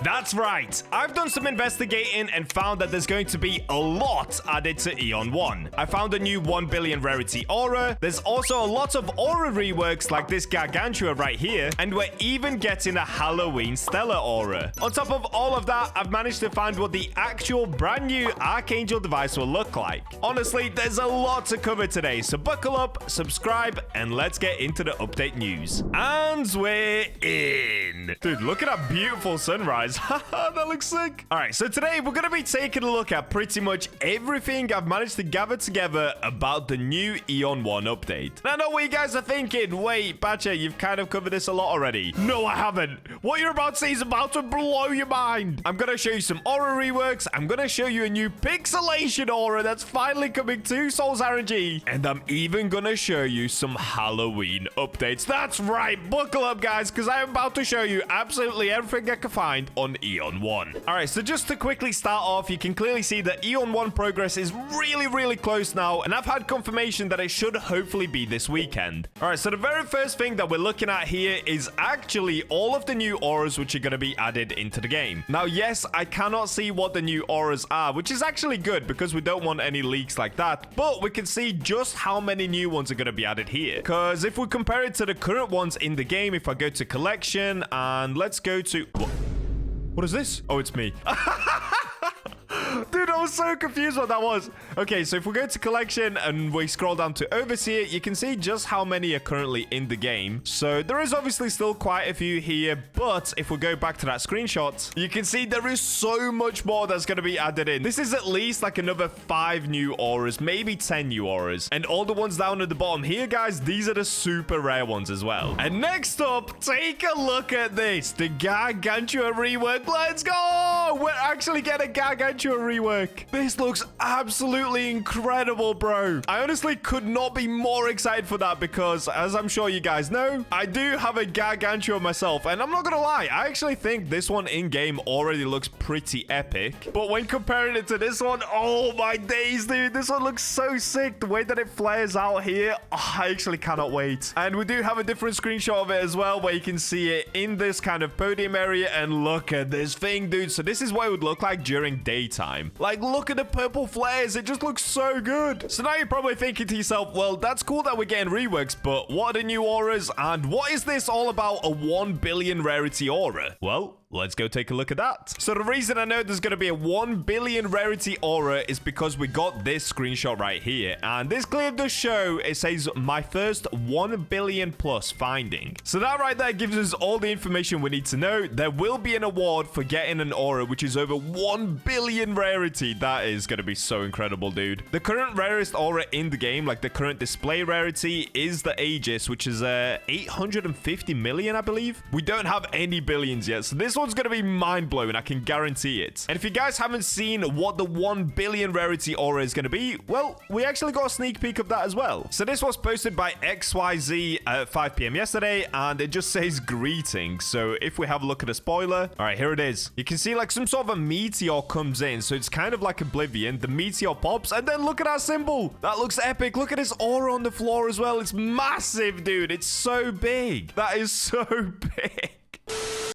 That's right. I've done some investigating and found that there's going to be a lot added to Eon 1. I found a new 1 billion rarity aura. There's also a lot of aura reworks like this Gargantua right here. And we're even getting a Halloween Stella Aura. On top of all of that, I've managed to find what the actual brand new Archangel device will look like. Honestly, there's a lot to cover today, so buckle up, subscribe, and let's get into the update news. And we're in. Dude, look at that beautiful sunrise. Haha, that looks sick. All right, so today we're going to be taking a look at pretty much everything I've managed to gather together about the new Eon 1 update. Now, I know what you guys are thinking. Wait, Bacha, you've kind of covered this a lot already. No, I haven't. What you're about to see is about to blow your mind. I'm going to show you some aura reworks. I'm going to show you a new Pixelation aura that's finally coming to SOL'S RNG. And I'm even going to show you some Halloween updates. That's right. Buckle up, guys, because I am about to show you absolutely everything I can find on Eon 1. All right, so just to quickly start off, you can clearly see that Eon 1 progress is really close now, and I've had confirmation that it should hopefully be this weekend. All right, so the very first thing that we're looking at here is actually all of the new auras which are going to be added into the game. Now, yes, I cannot see what the new auras are, which is actually good because we don't want any leaks like that, but we can see just how many new ones are going to be added here. Because if we compare it to the current ones in the game, if I go to collection and let's go to... What is this? Oh, it's me. Dude, I was so confused what that was. Okay, so if we go to collection and we scroll down to overseer, you can see just how many are currently in the game. So there is obviously still quite a few here, but if we go back to that screenshot, you can see there is so much more that's going to be added in. This is at least like another 5 new auras, maybe 10 new auras. And all the ones down at the bottom here, guys, these are the super rare ones as well. And next up, take a look at this. The Gargantua rework. Let's go! We're actually getting Gargantua rework. This looks absolutely incredible, bro. I honestly could not be more excited for that because, as I'm sure you guys know, I do have a Gargantua myself, and I'm not gonna lie, I actually think this one in-game already looks pretty epic. But when comparing it to this one, oh my days, dude, this one looks so sick. The way that it flares out here, oh, I actually cannot wait. And we do have a different screenshot of it as well, where you can see it in this kind of podium area, and look at this thing, dude. So this is what it would look like during daytime. Like, look at the purple flares. It just looks so good. So now you're probably thinking to yourself, well, that's cool that we're getting reworks, but what are the new auras? And what is this all about a 1 billion rarity aura? Well, let's go take a look at that. So the reason I know there's going to be a 1 billion rarity aura is because we got this screenshot right here. And this clearly does show, it says, my first 1 billion plus finding. So that right there gives us all the information we need to know. There will be an award for getting an aura, which is over 1 billion rarity. That is going to be so incredible, dude. The current rarest aura in the game, like the current display rarity, is the Idjots, which is 850 million, I believe. We don't have any billions yet. So this one's going to be mind-blowing, I can guarantee it. And if you guys haven't seen what the 1 billion rarity aura is going to be, well, we actually got a sneak peek of that as well. So this was posted by XYZ at 5 p.m. yesterday, and it just says greetings. So if we have a look at a spoiler, all right, here it is. You can see like some sort of a meteor comes in, so it's kind of like Oblivion. The meteor pops, and then look at that symbol. That looks epic. Look at this aura on the floor as well. It's massive, dude. It's so big. That is so big.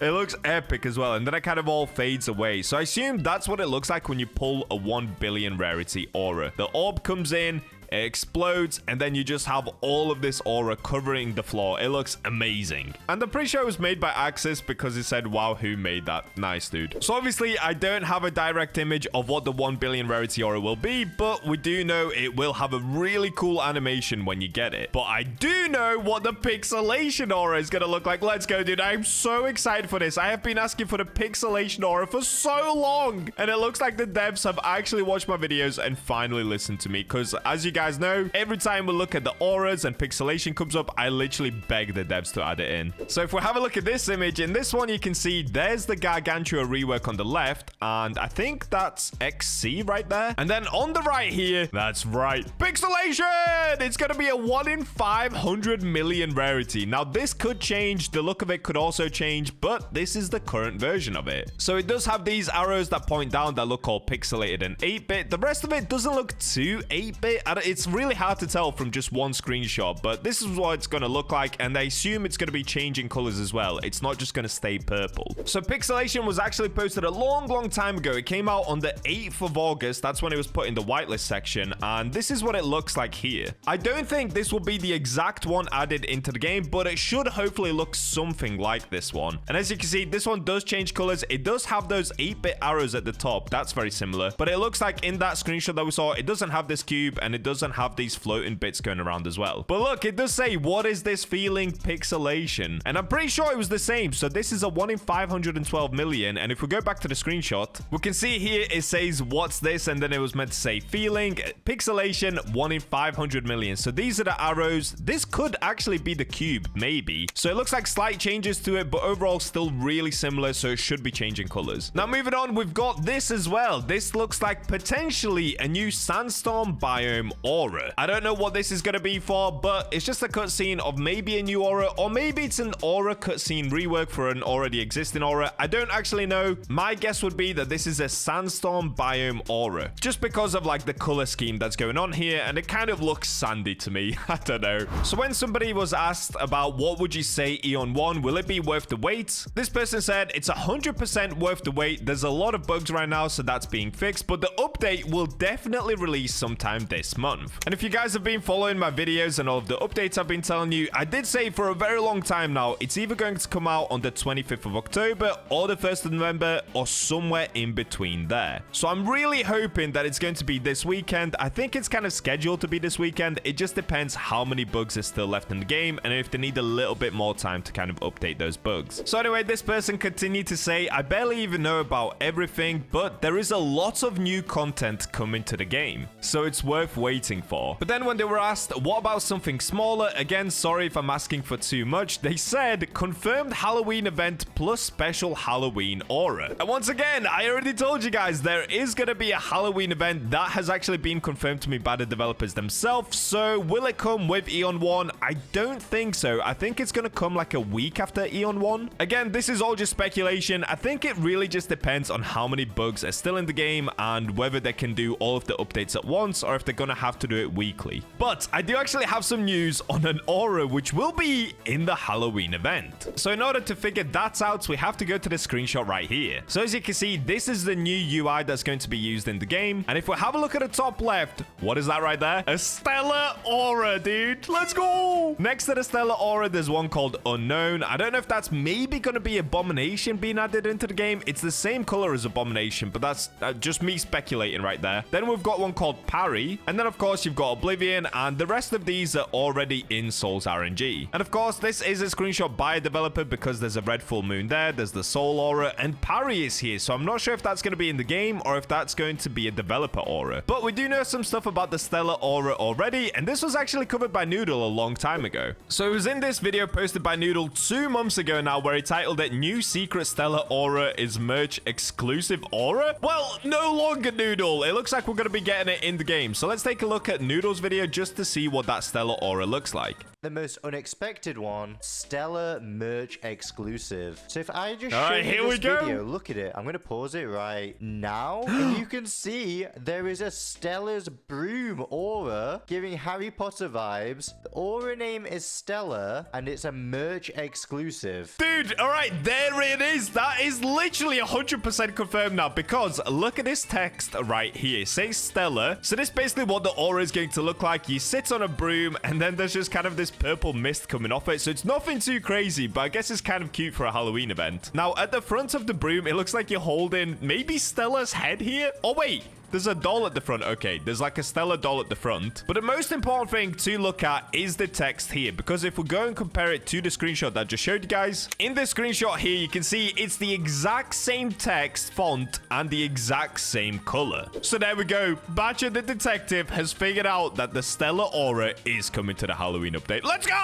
It looks epic as well, and then it kind of all fades away. So I assume that's what it looks like when you pull a 1 billion rarity aura. The orb comes in, it explodes, and then you just have all of this aura covering the floor. It looks amazing. And I'm pretty sure it was made by Axis because it said, wow, who made that? Nice, dude. So obviously, I don't have a direct image of what the 1 billion rarity aura will be, but we do know it will have a really cool animation when you get it. But I do know what the Pixelation aura is going to look like. Let's go, dude. I'm so excited for this. I have been asking for the Pixelation aura for so long, and it looks like the devs have actually watched my videos and finally listened to me, because as you guys know, every time we look at the auras and Pixelation comes up, I literally beg the devs to add it in. So if we have a look at this image, in this one you can see there's the Gargantua rework on the left, and I think that's XC right there. And then on the right here, that's right, Pixelation! It's gonna be a 1 in 500 million rarity. Now this could change, the look of it could also change, but this is the current version of it. So it does have these arrows that point down that look all pixelated and 8-bit. The rest of it doesn't look too 8-bit. it's really hard to tell from just one screenshot, but this is what it's going to look like, and I assume it's going to be changing colors as well. It's not just going to stay purple. So Pixelation was actually posted a long time ago. It came out on the 8th of August. That's when it was put in the whitelist section, and this is what it looks like here. I don't think this will be the exact one added into the game, but it should hopefully look something like this one. And as you can see, this one does change colors. It does have those 8-bit arrows at the top. That's very similar, but it looks like in that screenshot that we saw, it doesn't have this cube, and it doesn't have these floating bits going around as well. But look, it does say, what is this feeling, Pixelation? And I'm pretty sure it was the same. So this is a 1 in 512 million, and if we go back to the screenshot, we can see here it says, what's this? And then it was meant to say feeling, Pixelation, 1 in 500 million. So these are the arrows. This could actually be the cube, maybe. So it looks like slight changes to it, but overall still really similar, so it should be changing colors. Now moving on, we've got this as well. This looks like potentially a new Sandstorm biome aura. I don't know what this is going to be for, but it's just a cutscene of maybe a new aura, or maybe it's an aura cutscene rework for an already existing aura. I don't actually know. My guess would be that this is a Sandstorm biome aura, just because of like the color scheme that's going on here, and it kind of looks sandy to me. I don't know. So when somebody was asked about what would you say Eon 1, will it be worth the wait? This person said it's 100% worth the wait. There's a lot of bugs right now, so that's being fixed, but the update will definitely release sometime this month. And if you guys have been following my videos and all of the updates I've been telling you, I did say for a very long time now, it's either going to come out on the 25th of October or the 1st of November, or somewhere in between there. So I'm really hoping that it's going to be this weekend. I think it's kind of scheduled to be this weekend. It just depends how many bugs are still left in the game, and if they need a little bit more time to kind of update those bugs. So anyway, this person continued to say, I barely even know about everything, but there is a lot of new content coming to the game, so it's worth waiting for. But then when they were asked, what about something smaller? Again, sorry if I'm asking for too much. They said, confirmed Halloween event plus special Halloween aura. And once again, I already told you guys, there is going to be a Halloween event that has actually been confirmed to me by the developers themselves. So will it come with Eon 1? I don't think so. I think it's going to come like a week after Eon 1. Again, this is all just speculation. I think it really just depends on how many bugs are still in the game and whether they can do all of the updates at once, or if they're going to have to do it weekly. But I do actually have some news on an aura which will be in the Halloween event. So in order to figure that out, we have to go to the screenshot right here. So as you can see, this is the new UI that's going to be used in the game. And if we have a look at the top left, what is that right there? A Stella Aura, dude. Let's go. Next to the Stella Aura, there's one called Unknown. I don't know if that's maybe going to be Abomination being added into the game. It's the same color as Abomination, but that's just me speculating right there. Then we've got one called Parry. And then of course you've got Oblivion, and the rest of these are already in SOL'S RNG. And of course this is a screenshot by a developer because there's a red full moon there, there's the Soul Aura, and Parry is here. So I'm not sure if that's going to be in the game or if that's going to be a developer aura. But we do know some stuff about the Stella Aura already, and this was actually covered by Noodle a long time ago. So it was in this video posted by Noodle 2 months ago now, where he titled it New Secret Stella Aura is Merch Exclusive Aura. Well, no longer, Noodle. It looks like we're going to be getting it in the game. So let's take a look at Noodle's video just to see what that Stella Aura looks like. The most unexpected one, Stella merch exclusive. So if I just show Alright, you here this we go. video, look at it. I'm going to pause it right now. And you can see there is a Stella's broom aura giving Harry Potter vibes. The aura name is Stella and it's a merch exclusive. Dude, alright, there it is. That is literally 100% confirmed now, because look at this text right here. It says Stella. So this is basically what the aura is going to look like. You sit on a broom and then there's just kind of this purple mist coming off it. So it's nothing too crazy, but I guess it's kind of cute for a Halloween event. Now, at the front of the broom, it looks like you're holding maybe Stella's head here. Oh, wait. There's a doll at the front. Okay, there's like a Stella doll at the front. But the most important thing to look at is the text here, because if we go and compare it to the screenshot that I just showed you guys, in this screenshot here, you can see it's the exact same text, font, and the exact same color. So there we go. Bacha the detective has figured out that the Stella Aura is coming to the Halloween update. Let's go!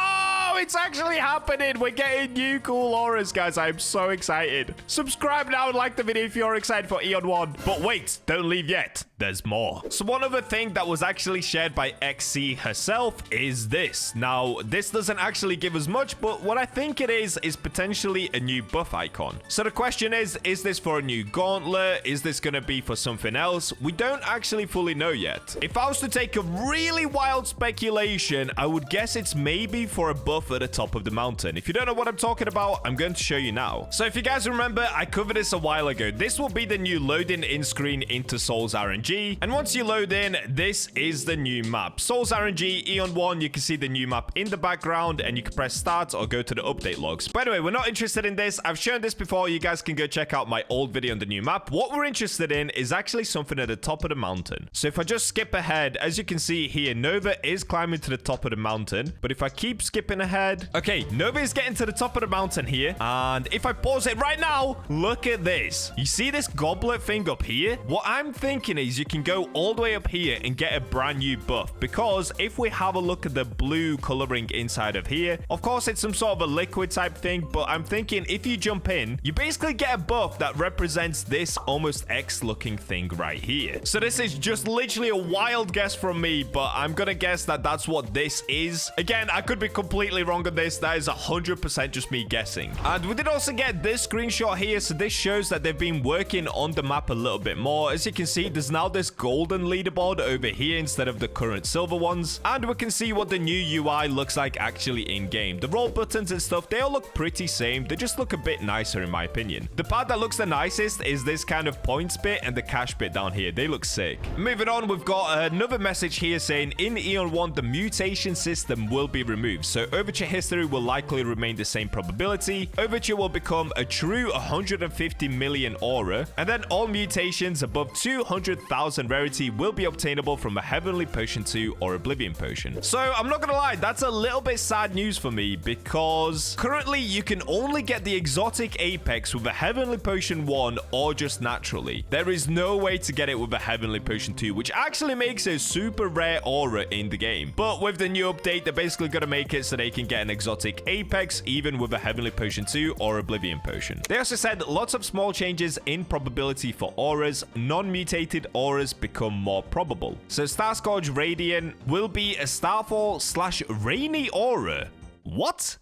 no, it's actually happening. We're getting new cool auras, guys. I'm so excited. Subscribe now and like the video if you're excited for Eon 1. But wait, don't leave yet. There's more. So one other thing that was actually shared by XC herself is this. Now, this doesn't actually give us much, but what I think it is potentially a new buff icon. So the question is this for a new gauntlet? Is this going to be for something else? We don't actually fully know yet. If I was to take a really wild speculation, I would guess it's maybe for a buff at the top of the mountain. If you don't know what I'm talking about, I'm going to show you now. So if you guys remember, I covered this a while ago. This will be the new loading in screen into SOL'S RNG. And once you load in, this is the new map. SOL'S RNG, Eon 1, you can see the new map in the background and you can press start or go to the update logs. By the way, we're not interested in this. I've shown this before. You guys can go check out my old video on the new map. What we're interested in is actually something at the top of the mountain. So if I just skip ahead, as you can see here, Nova is climbing to the top of the mountain. But if I keep skipping ahead, okay, Nova is getting to the top of the mountain here. And if I pause it right now, look at this. You see this goblet thing up here? What I'm thinking is you can go all the way up here and get a brand new buff. Because if we have a look at the blue coloring inside of here, of course it's some sort of a liquid type thing, but I'm thinking if you jump in, you basically get a buff that represents this almost X looking thing right here. So this is just literally a wild guess from me, but I'm gonna guess that that's what this is. Again, I could be completely wrong on this. That is 100% just me guessing. And we did also get this screenshot here, so this shows that they've been working on the map a little bit more. As you can see, there's now this golden leaderboard over here instead of the current silver ones, and we can see what the new UI looks like actually in game. The roll buttons and stuff, they all look pretty same. They just look a bit nicer in my opinion. The part that looks the nicest is this kind of points bit and the cash bit down here. They look sick. Moving on, we've got another message here saying in Eon 1 the mutation system will be removed, so Overture history will likely remain the same probability. Overture will become a true 150 million aura, and then all mutations above 200,000 rarity will be obtainable from a Heavenly Potion 2 or Oblivion Potion. So I'm not gonna lie, that's a little bit sad news for me, because currently you can only get the exotic Apex with a Heavenly Potion 1 or just naturally. There is no way to get it with a Heavenly Potion 2, which actually makes a super rare aura in the game. But with the new update, they're basically gonna make it so they can get an exotic Apex even with a Heavenly Potion 2 or Oblivion Potion. They also said lots of small changes in probability for auras. Non-mutated auras become more probable. So Starscourge Radiant will be a Starfall/Rainy aura. What?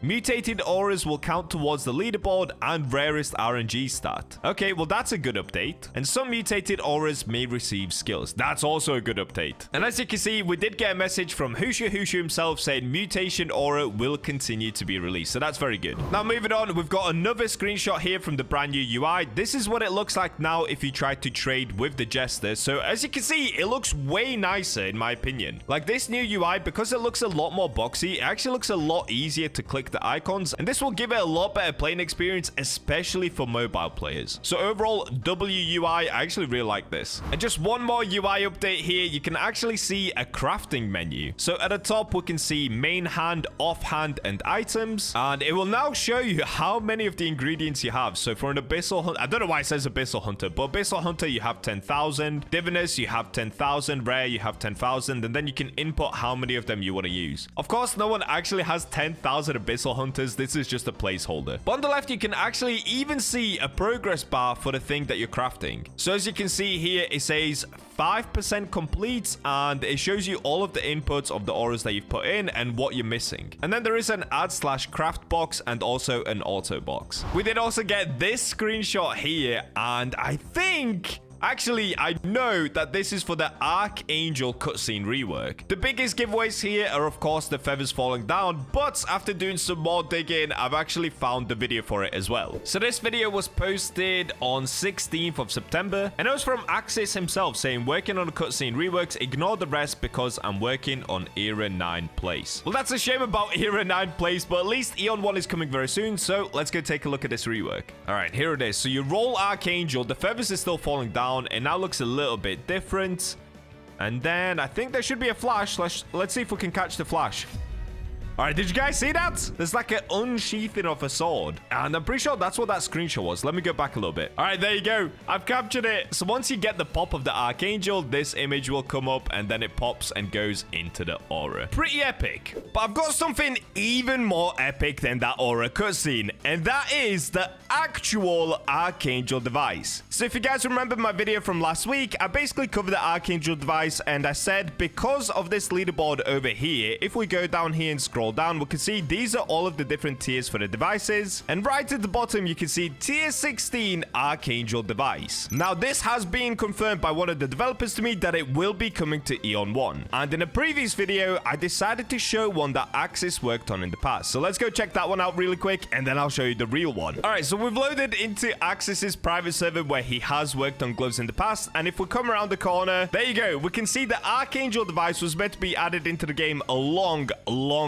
Mutated auras will count towards the leaderboard and rarest RNG stat. Okay, well that's a good update. And some mutated auras may receive skills. That's also a good update. And as you can see, we did get a message from Hushu himself saying mutation aura will continue to be released. So that's very good. Now moving on, we've got another screenshot here from the brand new UI. This is what it looks like now if you try to trade with the Jester. So as you can see, it looks way nicer in my opinion. Like this new UI, because it looks a lot more boxy, it actually looks a lot easier to click the icons, and this will give it a lot better playing experience, especially for mobile players. So overall, WUI, I actually really like this. And just one more UI update here, you can actually see a crafting menu. So at the top, we can see main hand, offhand, and items, and it will now show you how many of the ingredients you have. So for an Abyssal Hunter, I don't know why it says Abyssal Hunter, but Abyssal Hunter, you have 10,000. Diviners, you have 10,000. Rare, you have 10,000, and then you can input how many of them you want to use. Of course, no one actually has 10,000 Abyssal Hunters. This is just a placeholder. But on the left, you can actually even see a progress bar for the thing that you're crafting. So as you can see here, it says 5% complete, and it shows you all of the inputs of the auras that you've put in and what you're missing. And then there is an add/craft box and also an auto box. We did also get this screenshot here, and I think Actually, I know that this is for the Archangel cutscene rework. The biggest giveaways here are, of course, the feathers falling down, but after doing some more digging, I've actually found the video for it as well. So this video was posted on 16th of September, and it was from Axis himself saying, working on the cutscene reworks, ignore the rest because I'm working on Era 9 place. Well, that's a shame about Era 9 place, but at least Eon 1 is coming very soon, so let's go take a look at this rework. All right, here it is. So you roll Archangel, the feathers is still falling down. It now looks a little bit different. And then I think there should be a flash. Let's see if we can catch the flash. All right, did you guys see that? There's like an unsheathing of a sword. And I'm pretty sure that's what that screenshot was. Let me go back a little bit. All right, there you go. I've captured it. So once you get the pop of the Archangel, this image will come up and then it pops and goes into the aura. Pretty epic. But I've got something even more epic than that aura cutscene. And that is the actual Archangel Device. So if you guys remember my video from last week, I basically covered the Archangel Device and I said because of this leaderboard over here, if we go down here and scroll down, we can see these are all of the different tiers for the devices. And right at the bottom, you can see tier 16 Archangel Device. Now, this has been confirmed by one of the developers to me that it will be coming to Eon 1. And in a previous video, I decided to show one that Axis worked on in the past. So let's go check that one out really quick and then I'll show you the real one. All right, so we've loaded into Axis's private server where he has worked on gloves in the past. And if we come around the corner, there you go. We can see the Archangel Device was meant to be added into the game a long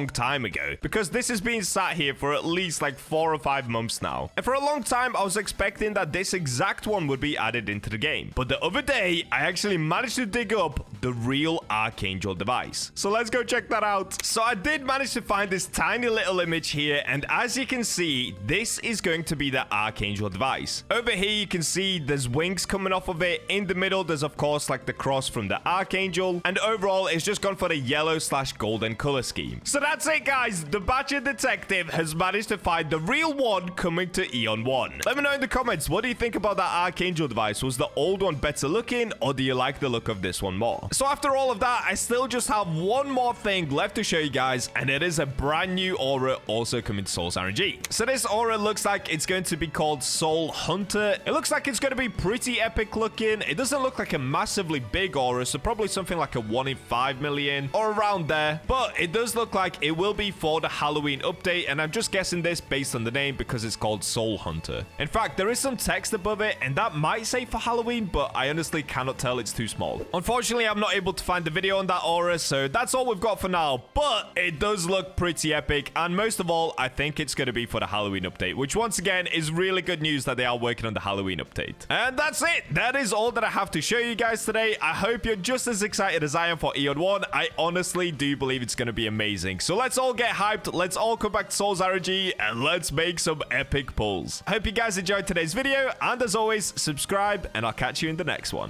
time ago, because this has been sat here for at least like 4 or 5 months now. And for a long time, I was expecting that this exact one would be added into the game. But the other day, I actually managed to dig up the real Archangel Device. So let's go check that out. So I did manage to find this tiny little image here. And as you can see, this is going to be the Archangel Device. Over here, you can see there's wings coming off of it. In the middle, there's of course like the cross from the Archangel. And overall, it's just gone for the yellow/golden color scheme. So that's it, guys. The Bacha detective has managed to find the real one coming to Eon 1. Let me know in the comments, what do you think about that Archangel Device? Was the old one better looking, or do you like the look of this one more? So after all of that, I still just have one more thing left to show you guys, and it is a brand new aura also coming to SOL'S RNG. So this aura looks like it's going to be called Soul Hunter. It looks like it's going to be pretty epic looking. It doesn't look like a massively big aura, so probably something like a 1 in 5 million or around there. But it does look like it will be for the Halloween update, and I'm just guessing this based on the name because it's called Soul Hunter. In fact, there is some text above it, and that might say for Halloween, but I honestly cannot tell. It's too small. Unfortunately, I'm not able to find the video on that aura, so that's all we've got for now. But it does look pretty epic, and most of all, I think it's going to be for the Halloween update, which once again is really good news that they are working on the Halloween update. And that's it. That is all that I have to show you guys today. I hope you're just as excited as I am for Eon 1. I honestly do believe it's going to be amazing. So let's all get hyped. Let's all come back to SOL'S RNG and let's make some epic pulls. I hope you guys enjoyed today's video, and as always, subscribe, and I'll catch you in the next one.